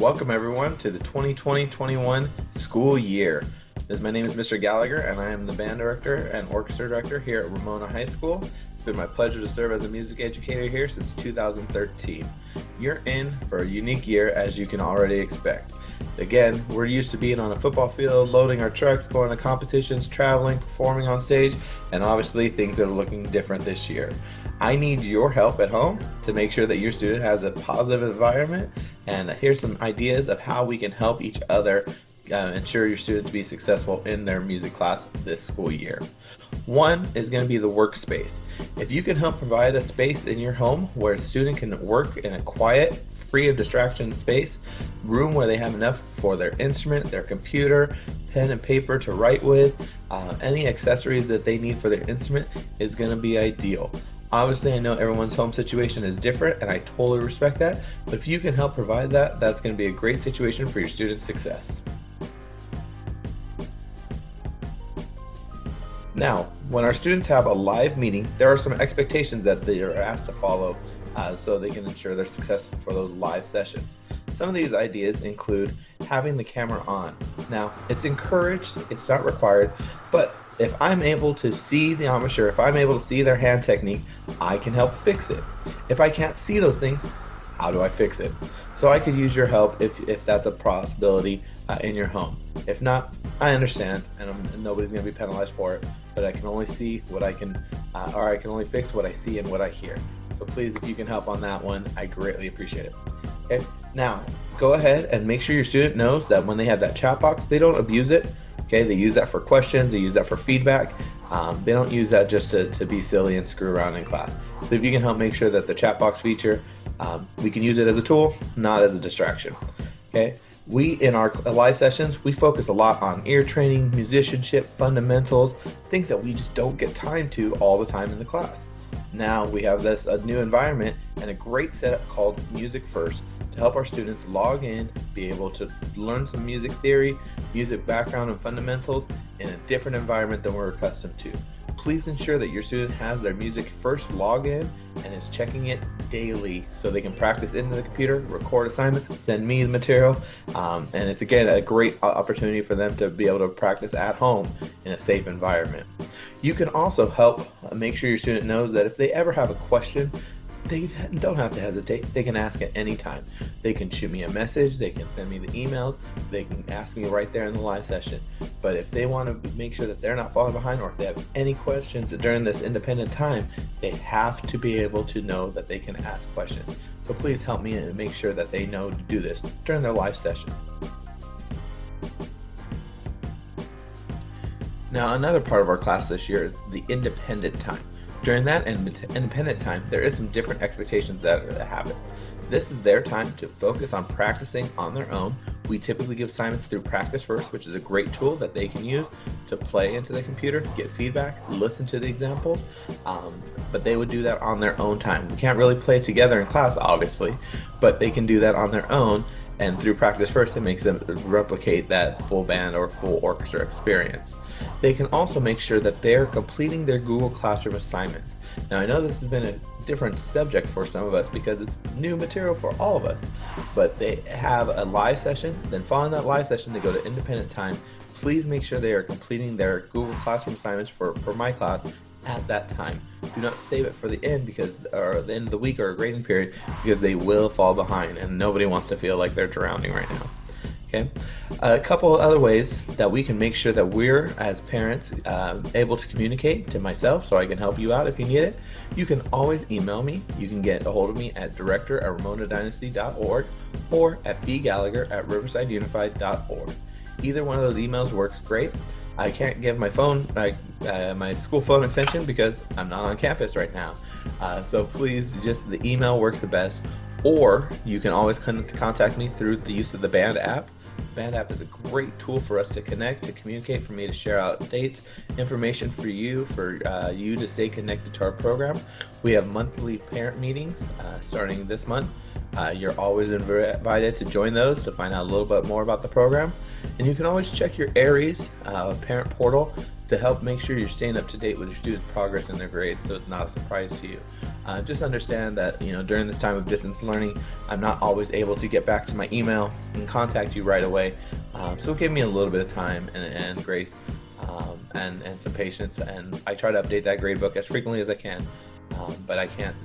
Welcome everyone to the 2020-21 school year. My name is Mr. Gallagher and I am the band director and orchestra director here at Ramona High School. It's been my pleasure to serve as a music educator here since 2013. You're in for a unique year, as you can already expect. Again, we're used to being on a football field, loading our trucks, going to competitions, traveling, performing on stage, and obviously things are looking different this year. I need your help at home to make sure that your student has a positive environment, and here's some ideas of how we can help each other ensure your student to be successful in their music class this school year. One is going to be the workspace. If you can help provide a space in your home where a student can work in a quiet, free of distraction space, room where they have enough for their instrument, their computer, pen and paper to write with, any accessories that they need for their instrument is going to be ideal. Obviously, I know everyone's home situation is different, and I totally respect that, but if you can help provide that, that's going to be a great situation for your students' success. Now, when our students have a live meeting, there are some expectations that they are asked to follow so they can ensure they're successful for those live sessions. Some of these ideas include having the camera on. Now, it's encouraged, it's not required, but if I'm able to see the amateur, if I'm able to see their hand technique, I can help fix it. If I can't see those things, how do I fix it? So I could use your help if that's a possibility in your home. If not, I understand, and nobody's going to be penalized for it, but I can only see what I can, or I can only fix what I see and what I hear. So please, if you can help on that one, I greatly appreciate it. Okay, now go ahead and make sure your student knows that when they have that chat box, they don't abuse it. Okay, they use that for questions, they use that for feedback. They don't use that just to be silly and screw around in class. So if you can help make sure that the chat box feature, we can use it as a tool, not as a distraction. Okay, in our live sessions, we focus a lot on ear training, musicianship, fundamentals, things that we just don't get time to all the time in the class. Now we have a new environment and a great setup called Music First to help our students log in, be able to learn some music theory, music background and fundamentals in a different environment than we're accustomed to. Please ensure that your student has their Music First login and is checking it daily so they can practice into the computer, record assignments, send me the material, and it's again a great opportunity for them to be able to practice at home in a safe environment. You can also help make sure your student knows that if they ever have a question, they don't have to hesitate. They can ask at any time. They can shoot me a message, they can send me the emails, they can ask me right there in the live session. But if they want to make sure that they're not falling behind, or if they have any questions during this independent time, they have to be able to know that they can ask questions. So please help me and make sure that they know to do this during their live sessions. Now, another part of our class this year is the independent time. During that independent time, there is some different expectations that happen. This is their time to focus on practicing on their own. We typically give assignments through Practice First, which is a great tool that they can use to play into the computer, get feedback, listen to the examples, but they would do that on their own time. We can't really play together in class, obviously, but they can do that on their own, and through Practice First, it makes them replicate that full band or full orchestra experience. They can also make sure that they're completing their Google Classroom assignments. Now, I know this has been a different subject for some of us because it's new material for all of us, but they have a live session, then following that live session, they go to independent time. Please make sure they are completing their Google Classroom assignments for my class at that time. Do not save it for the end or the end of the week or a grading period, because they will fall behind and nobody wants to feel like they're drowning right now. Okay, a couple of other ways that we can make sure that we're, as parents, able to communicate to myself so I can help you out if you need it. You can always email me. You can get a hold of me at director@ramonadynasty.org or at bgallagher@riversideunified.org. Either one of those emails works great. I can't give my phone, my school phone extension, because I'm not on campus right now. So please, just the email works the best. Or you can always contact me through the use of the Band app. Band app is a great tool for us to connect, to communicate, for me to share out dates, information for you to stay connected to our program. We have monthly parent meetings starting this month. You're always invited to join those to find out a little bit more about the program. And you can always check your ARIES parent portal to help make sure you're staying up to date with your students' progress in their grades, so it's not a surprise to you. Just understand that during this time of distance learning, I'm not always able to get back to my email and contact you right away. So give me a little bit of time and grace and some patience, and I try to update that gradebook as frequently as I can. But I can't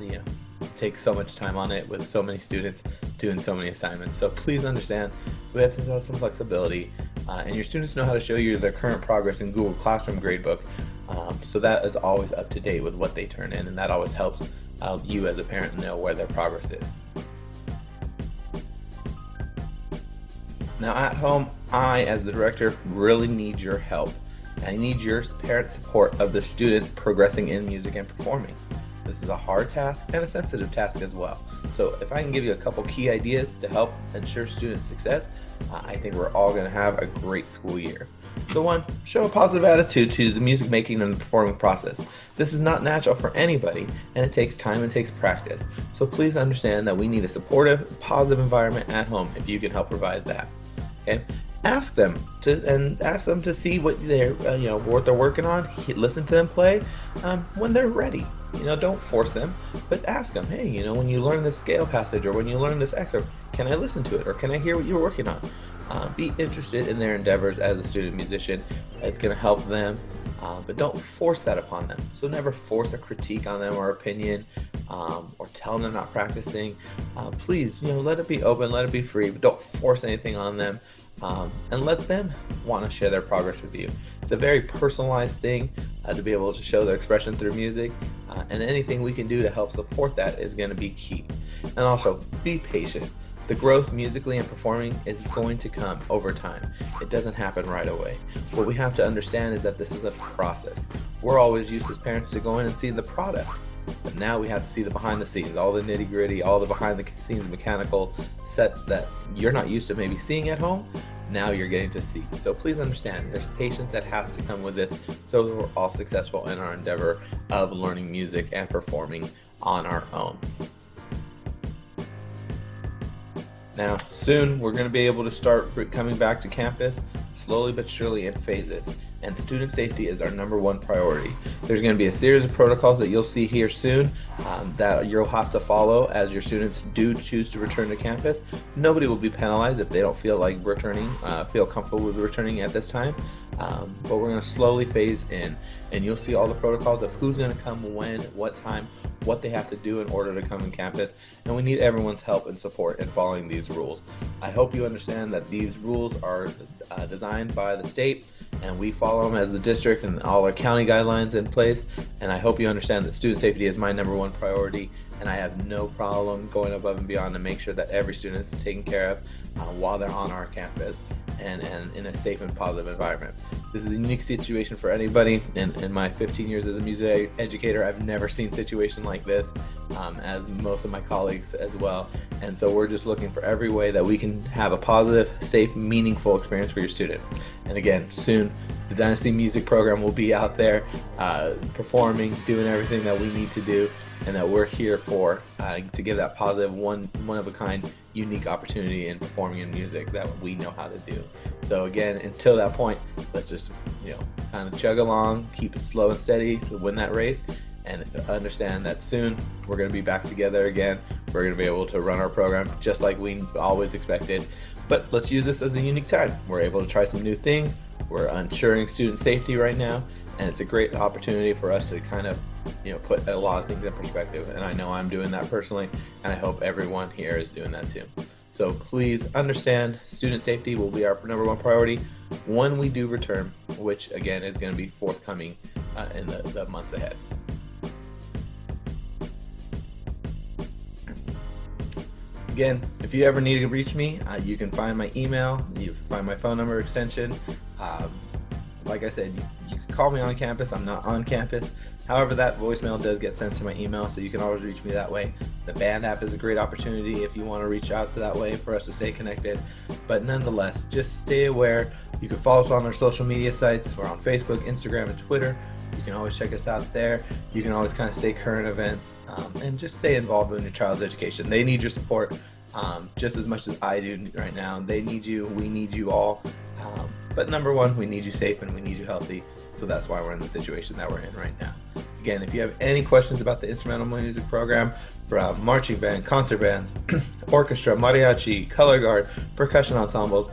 take so much time on it with so many students doing so many assignments. So please understand, we have to have some flexibility, and your students know how to show you their current progress in Google Classroom gradebook, so that is always up to date with what they turn in, and that always helps you as a parent know where their progress is. Now at home, I as the director really need your help. I need your parent support of the student progressing in music and performing. This is a hard task and a sensitive task as well. So if I can give you a couple key ideas to help ensure student success, I think we're all going to have a great school year. So one, show a positive attitude to the music making and the performing process. This is not natural for anybody, and it takes time and takes practice. So please understand that we need a supportive, positive environment at home if you can help provide that. Okay? Ask them to see what they're what they're working on. Listen to them play when they're ready. Don't force them, but ask them, hey, when you learn this scale passage or when you learn this excerpt, can I listen to it or can I hear what you're working on? Be interested in their endeavors as a student musician. It's going to help them, but don't force that upon them. So never force a critique on them or opinion, or tell them they're not practicing. Please, let it be open, let it be free, but don't force anything on them. And let them want to share their progress with you. It's a very personalized thing to be able to show their expression through music, and anything we can do to help support that is going to be key. And also, be patient. The growth musically and performing is going to come over time. It doesn't happen right away. What we have to understand is that this is a process. We're always used as parents to go in and see the product. But now we have to see the behind the scenes, all the nitty gritty, all the behind the scenes mechanical sets that you're not used to maybe seeing at home. Now you're getting to see. So please understand, there's patience that has to come with this so that we're all successful in our endeavor of learning music and performing on our own. Now, soon we're going to be able to start coming back to campus slowly but surely in phases. And student safety is our #1 priority. There's going to be a series of protocols that you'll see here soon that you'll have to follow as your students do choose to return to campus. Nobody will be penalized if they don't feel like returning, feel comfortable with returning at this time. But we're going to slowly phase in, and you'll see all the protocols of who's going to come when, what time, what they have to do in order to come on campus, and we need everyone's help and support in following these rules. I hope you understand that these rules are designed by the state, and we follow them as the district and all our county guidelines in place, and I hope you understand that student safety is my #1 priority, and I have no problem going above and beyond to make sure that every student is taken care of while they're on our campus and in a safe and positive environment. This is a unique situation for anybody. In my 15 years as a music educator, I've never seen a situation like this, as most of my colleagues as well. And so we're just looking for every way that we can have a positive, safe, meaningful experience for your student. And again, soon the Dynasty Music program will be out there performing, doing everything that we need to do and that we're here for, to give that positive, one of a kind, unique opportunity in performing in music that we know how to do. So again, until that point, let's just kind of chug along, keep it slow and steady to win that race, and understand that soon we're going to be back together again. We're going to be able to run our program just like we always expected. But let's use this as a unique time. We're able to try some new things. We're ensuring student safety right now, and it's a great opportunity for us to kind of put a lot of things in perspective. And I know I'm doing that personally, and I hope everyone here is doing that too. So please understand, student safety will be our #1 priority when we do return, which again is going to be forthcoming in the months ahead. Again, if you ever need to reach me, you can find my email, you can find my phone number extension. Like I said, you can call me on campus. I'm not on campus. However, that voicemail does get sent to my email, so you can always reach me that way. The band app is a great opportunity if you want to reach out to that way for us to stay connected. But nonetheless, just stay aware. You can follow us on our social media sites. We're on Facebook, Instagram, and Twitter. You can always check us out there. You can always kind of stay current events and just stay involved in your child's education. They need your support just as much as I do right now. They need you. We need you all. But number one, we need you safe and we need you healthy. So that's why we're in the situation that we're in right now. Again, if you have any questions about the instrumental music program, from marching band, concert bands, orchestra, mariachi, color guard, percussion ensembles,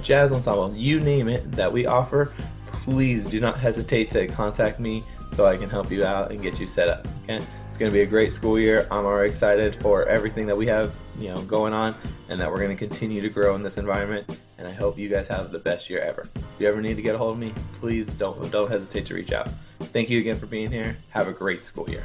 jazz ensemble, you name it that we offer, please do not hesitate to contact me so I can help you out and get you set up. Okay? It's going to be a great school year. I'm already excited for everything that we have, going on, and that we're going to continue to grow in this environment. And I hope you guys have the best year ever. If you ever need to get a hold of me, please don't hesitate to reach out. Thank you again for being here. Have a great school year.